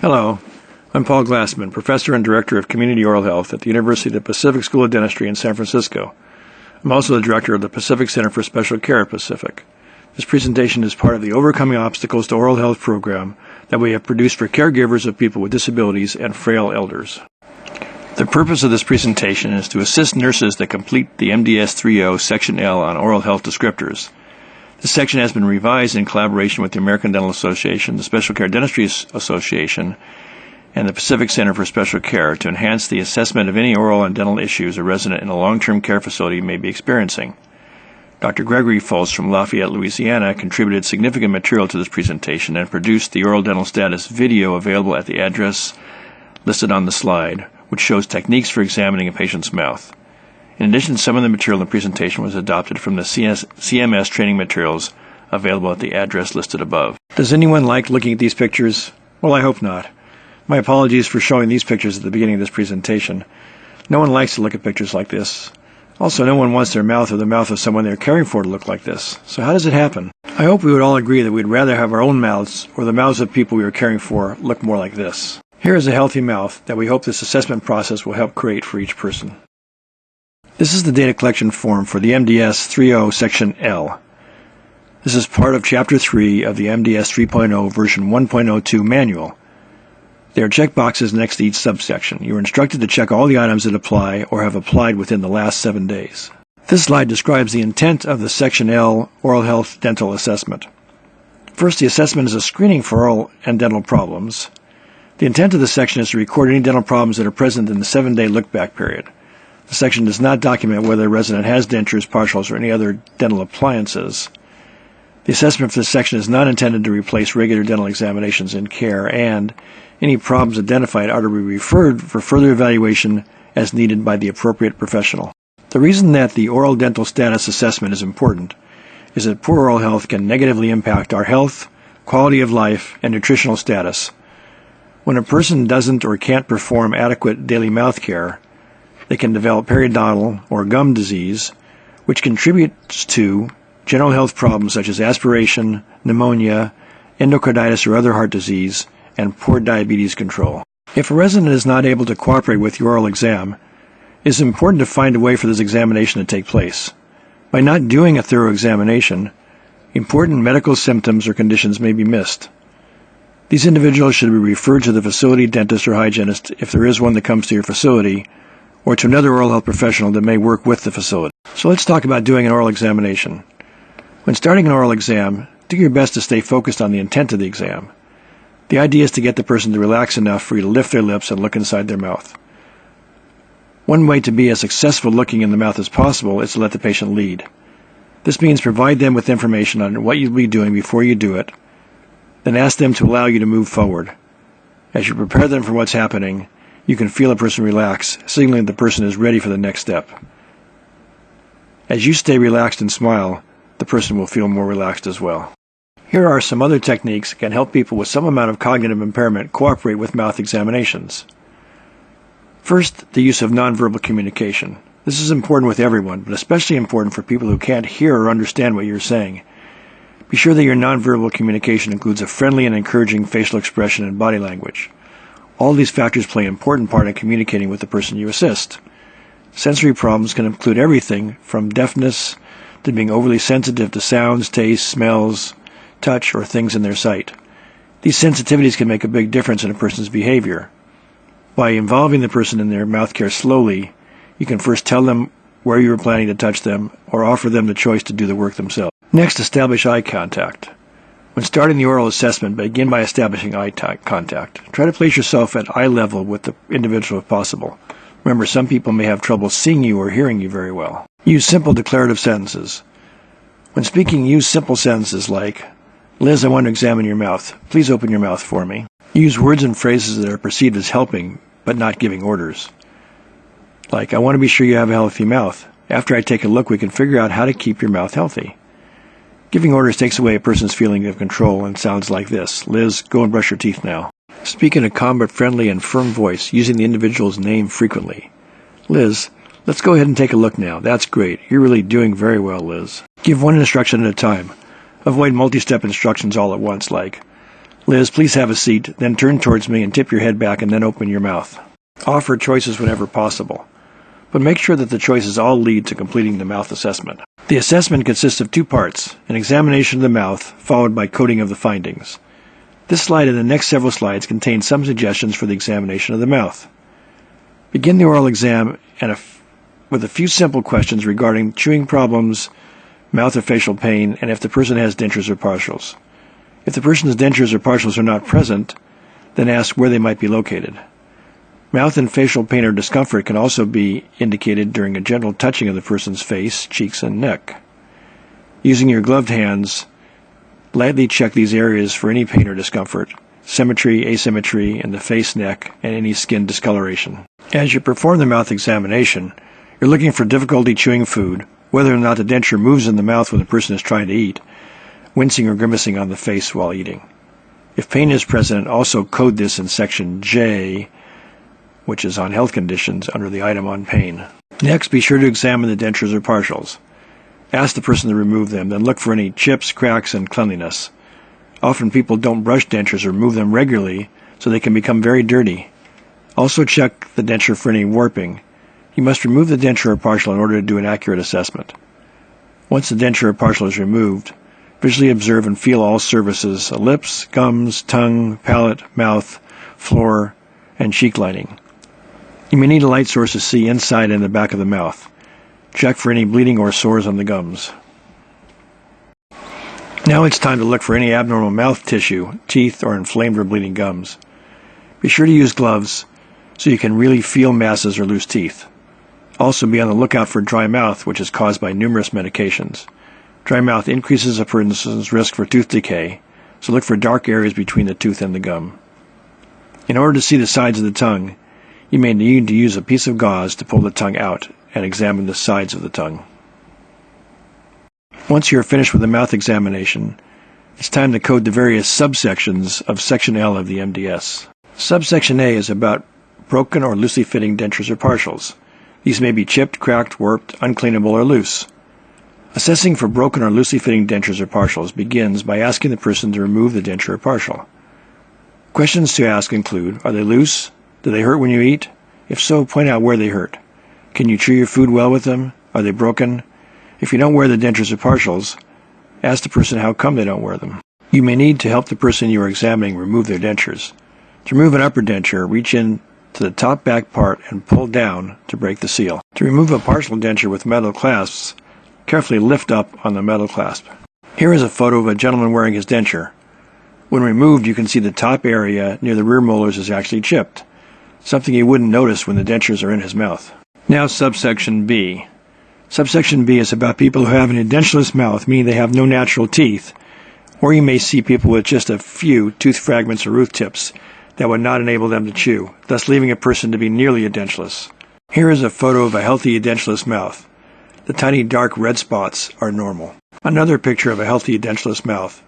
Hello, I'm Paul Glassman, Professor and Director of Community Oral Health at the University of the Pacific School of Dentistry in San Francisco. I'm also the Director of the Pacific Center for Special Care at Pacific. This presentation is part of the Overcoming Obstacles to Oral Health program that we have produced for caregivers of people with disabilities and frail elders. The purpose of this presentation is to assist nurses that complete the MDS 3.0 Section L on oral health descriptors. This section has been revised in collaboration with the American Dental Association, the Special Care Dentistry Association, and the Pacific Center for Special Care to enhance the assessment of any oral and dental issues a resident in a long-term care facility may be experiencing. Dr. Gregory Fultz from Lafayette, Louisiana, contributed significant material to this presentation and produced the oral dental status video available at the address listed on the slide, which shows techniques for examining a patient's mouth. In addition, some of the material in the presentation was adopted from the CMS training materials available at the address listed above. Does anyone like looking at these pictures? Well, I hope not. My apologies for showing these pictures at the beginning of this presentation. No one likes to look at pictures like this. Also, no one wants their mouth or the mouth of someone they're caring for to look like this. So how does it happen? I hope we would all agree that we'd rather have our own mouths or the mouths of people we are caring for look more like this. Here is a healthy mouth that we hope this assessment process will help create for each person. This is the data collection form for the MDS 3.0 Section L. This is part of Chapter 3 of the MDS 3.0 version 1.02 manual. There are checkboxes next to each subsection. You are instructed to check all the items that apply or have applied within the last 7 days. This slide describes the intent of the Section L Oral Health Dental Assessment. First, the assessment is a screening for oral and dental problems. The intent of the section is to record any dental problems that are present in the 7-day look-back period. The section does not document whether a resident has dentures, partials, or any other dental appliances. The assessment for this section is not intended to replace regular dental examinations in care, and any problems identified are to be referred for further evaluation as needed by the appropriate professional. The reason that the oral dental status assessment is important is that poor oral health can negatively impact our health, quality of life, and nutritional status. When a person doesn't or can't perform adequate daily mouth care, they can develop periodontal or gum disease, which contributes to general health problems such as aspiration, pneumonia, endocarditis or other heart disease, and poor diabetes control. If a resident is not able to cooperate with your oral exam, it is important to find a way for this examination to take place. By not doing a thorough examination, important medical symptoms or conditions may be missed. These individuals should be referred to the facility dentist or hygienist if there is one that comes to your facility, or to another oral health professional that may work with the facility. So let's talk about doing an oral examination. When starting an oral exam, do your best to stay focused on the intent of the exam. The idea is to get the person to relax enough for you to lift their lips and look inside their mouth. One way to be as successful looking in the mouth as possible is to let the patient lead. This means provide them with information on what you'll be doing before you do it, then ask them to allow you to move forward. As you prepare them for what's happening, you can feel a person relax, signaling that the person is ready for the next step. As you stay relaxed and smile, the person will feel more relaxed as well. Here are some other techniques that can help people with some amount of cognitive impairment cooperate with mouth examinations. First, the use of nonverbal communication. This is important with everyone, but especially important for people who can't hear or understand what you're saying. Be sure that your nonverbal communication includes a friendly and encouraging facial expression and body language. All these factors play an important part in communicating with the person you assist. Sensory problems can include everything from deafness to being overly sensitive to sounds, tastes, smells, touch, or things in their sight. These sensitivities can make a big difference in a person's behavior. By involving the person in their mouth care slowly, you can first tell them where you are planning to touch them or offer them the choice to do the work themselves. Next, establish eye contact. When starting the oral assessment, begin by establishing eye contact. Try to place yourself at eye level with the individual if possible. Remember, some people may have trouble seeing you or hearing you very well. Use simple declarative sentences. When speaking, use simple sentences like, "Liz, I want to examine your mouth. Please open your mouth for me." Use words and phrases that are perceived as helping, but not giving orders. Like, "I want to be sure you have a healthy mouth. After I take a look, we can figure out how to keep your mouth healthy." Giving orders takes away a person's feeling of control and sounds like this: "Liz, go and brush your teeth now." Speak in a calm but friendly and firm voice, using the individual's name frequently. "Liz, let's go ahead and take a look now. That's great. You're really doing very well, Liz." Give one instruction at a time. Avoid multi-step instructions all at once, like, Liz, please have a seat, then turn towards me and tip your head back and then open your mouth. Offer choices whenever possible, but make sure that the choices all lead to completing the mouth assessment. The assessment consists of two parts, an examination of the mouth, followed by coding of the findings. This slide and the next several slides contain some suggestions for the examination of the mouth. Begin the oral exam with a few simple questions regarding chewing problems, mouth or facial pain, and if the person has dentures or partials. If the person's dentures or partials are not present, then ask where they might be located. Mouth and facial pain or discomfort can also be indicated during a gentle touching of the person's face, cheeks, and neck. Using your gloved hands, lightly check these areas for any pain or discomfort, symmetry, asymmetry in the face, neck, and any skin discoloration. As you perform the mouth examination, you're looking for difficulty chewing food, whether or not the denture moves in the mouth when the person is trying to eat, wincing or grimacing on the face while eating. If pain is present, also code this in section J, which is on health conditions, under the item on pain. Next, be sure to examine the dentures or partials. Ask the person to remove them, then look for any chips, cracks, and cleanliness. Often people don't brush dentures or move them regularly, so they can become very dirty. Also check the denture for any warping. You must remove the denture or partial in order to do an accurate assessment. Once the denture or partial is removed, visually observe and feel all surfaces, lips, gums, tongue, palate, mouth, floor, and cheek lining. You may need a light source to see inside and the back of the mouth. Check for any bleeding or sores on the gums. Now it's time to look for any abnormal mouth tissue, teeth, or inflamed or bleeding gums. Be sure to use gloves so you can really feel masses or loose teeth. Also be on the lookout for dry mouth, which is caused by numerous medications. Dry mouth increases a person's risk for tooth decay, so look for dark areas between the tooth and the gum. In order to see the sides of the tongue, you may need to use a piece of gauze to pull the tongue out and examine the sides of the tongue. Once you are finished with the mouth examination, it's time to code the various subsections of Section L of the MDS. Subsection A is about broken or loosely fitting dentures or partials. These may be chipped, cracked, warped, uncleanable, or loose. Assessing for broken or loosely fitting dentures or partials begins by asking the person to remove the denture or partial. Questions to ask include, are they loose? Do they hurt when you eat? If so, point out where they hurt. Can you chew your food well with them? Are they broken? If you don't wear the dentures or partials, ask the person how come they don't wear them. You may need to help the person you are examining remove their dentures. To remove an upper denture, reach in to the top back part and pull down to break the seal. To remove a partial denture with metal clasps, carefully lift up on the metal clasp. Here is a photo of a gentleman wearing his denture. When removed, you can see the top area near the rear molars is actually chipped, something you wouldn't notice when the dentures are in his mouth. Now subsection B. Subsection B is about people who have an edentulous mouth, meaning they have no natural teeth, or you may see people with just a few tooth fragments or root tips that would not enable them to chew, thus leaving a person to be nearly edentulous. Here is a photo of a healthy edentulous mouth. The tiny dark red spots are normal. Another picture of a healthy edentulous mouth.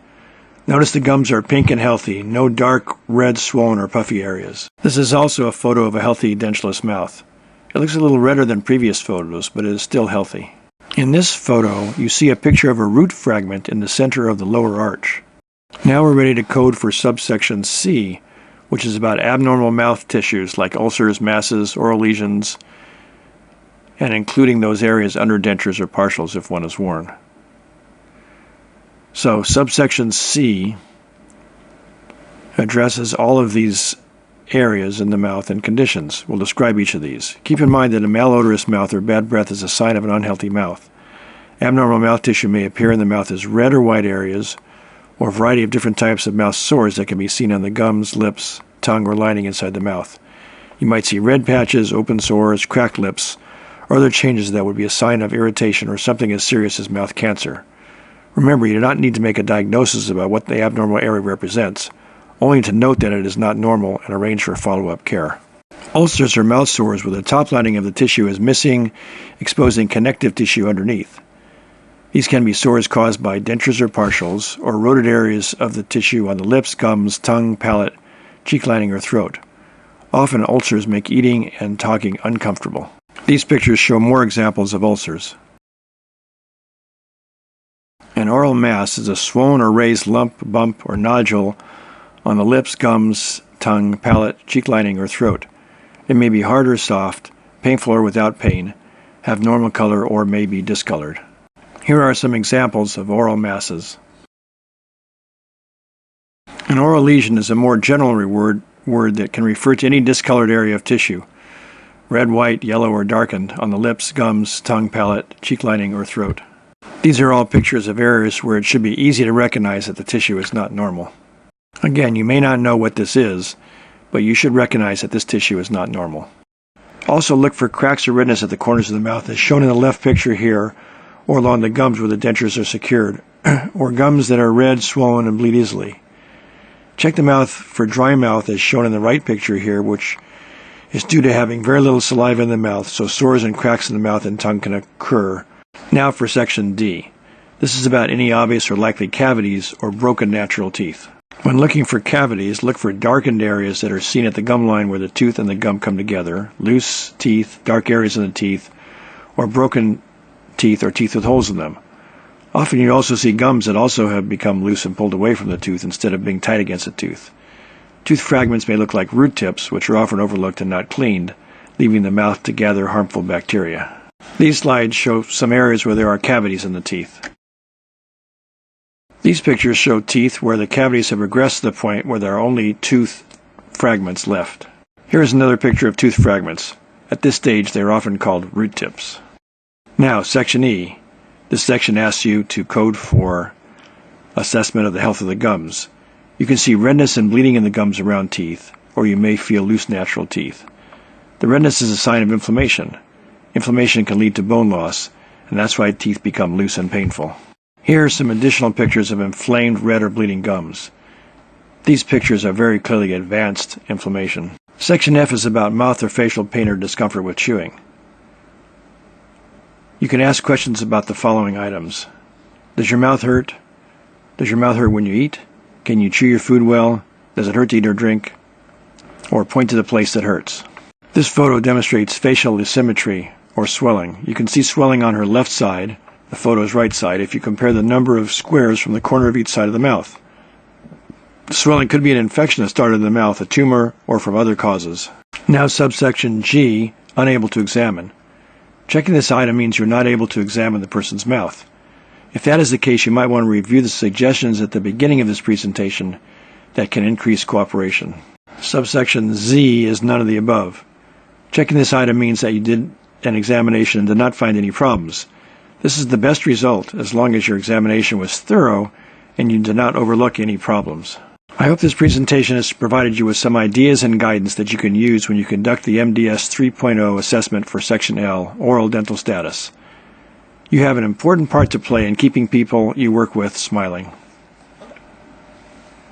Notice the gums are pink and healthy, no dark, red, swollen, or puffy areas. This is also a photo of a healthy edentulous mouth. It looks a little redder than previous photos, but it is still healthy. In this photo, you see a picture of a root fragment in the center of the lower arch. Now we're ready to code for subsection C, which is about abnormal mouth tissues like ulcers, masses, oral lesions, and including those areas under dentures or partials if one is worn. So subsection C addresses all of these areas in the mouth and conditions. We'll describe each of these. Keep in mind that a malodorous mouth or bad breath is a sign of an unhealthy mouth. Abnormal mouth tissue may appear in the mouth as red or white areas, or a variety of different types of mouth sores that can be seen on the gums, lips, tongue, or lining inside the mouth. You might see red patches, open sores, cracked lips, or other changes that would be a sign of irritation or something as serious as mouth cancer. Remember, you do not need to make a diagnosis about what the abnormal area represents, only to note that it is not normal and arrange for follow-up care. Ulcers are mouth sores where the top lining of the tissue is missing, exposing connective tissue underneath. These can be sores caused by dentures or partials, or eroded areas of the tissue on the lips, gums, tongue, palate, cheek lining, or throat. Often ulcers make eating and talking uncomfortable. These pictures show more examples of ulcers. An oral mass is a swollen or raised lump, bump, or nodule on the lips, gums, tongue, palate, cheek lining, or throat. It may be hard or soft, painful or without pain, have normal color, or may be discolored. Here are some examples of oral masses. An oral lesion is a more general word that can refer to any discolored area of tissue, red, white, yellow, or darkened, on the lips, gums, tongue, palate, cheek lining, or throat. These are all pictures of areas where it should be easy to recognize that the tissue is not normal. Again, you may not know what this is, but you should recognize that this tissue is not normal. Also look for cracks or redness at the corners of the mouth as shown in the left picture here, or along the gums where the dentures are secured, or gums that are red, swollen, and bleed easily. Check the mouth for dry mouth as shown in the right picture here, which is due to having very little saliva in the mouth, so sores and cracks in the mouth and tongue can occur. Now for section D. This is about any obvious or likely cavities or broken natural teeth. When looking for cavities, look for darkened areas that are seen at the gum line where the tooth and the gum come together, loose teeth, dark areas in the teeth, or broken teeth or teeth with holes in them. Often you also see gums that also have become loose and pulled away from the tooth instead of being tight against the tooth. Tooth fragments may look like root tips, which are often overlooked and not cleaned, leaving the mouth to gather harmful bacteria. These slides show some areas where there are cavities in the teeth. These pictures show teeth where the cavities have regressed to the point where there are only tooth fragments left. Here is another picture of tooth fragments. At this stage, they are often called root tips. Now, section E. This section asks you to code for assessment of the health of the gums. You can see redness and bleeding in the gums around teeth, or you may feel loose natural teeth. The redness is a sign of inflammation. Inflammation can lead to bone loss, and that's why teeth become loose and painful. Here are some additional pictures of inflamed red or bleeding gums. These pictures are very clearly advanced inflammation. Section F is about mouth or facial pain or discomfort with chewing. You can ask questions about the following items. Does your mouth hurt? Does your mouth hurt when you eat? Can you chew your food well? Does it hurt to eat or drink? Or point to the place that hurts. This photo demonstrates facial asymmetry or swelling. You can see swelling on her left side, the photo's right side, if you compare the number of squares from the corner of each side of the mouth. The swelling could be an infection that started in the mouth, a tumor, or from other causes. Now subsection G, unable to examine. Checking this item means you're not able to examine the person's mouth. If that is the case, you might want to review the suggestions at the beginning of this presentation that can increase cooperation. Subsection Z is none of the above. Checking this item means that you did an examination and did not find any problems. This is the best result as long as your examination was thorough and you did not overlook any problems. I hope this presentation has provided you with some ideas and guidance that you can use when you conduct the MDS 3.0 assessment for Section L, Oral Dental Status. You have an important part to play in keeping people you work with smiling.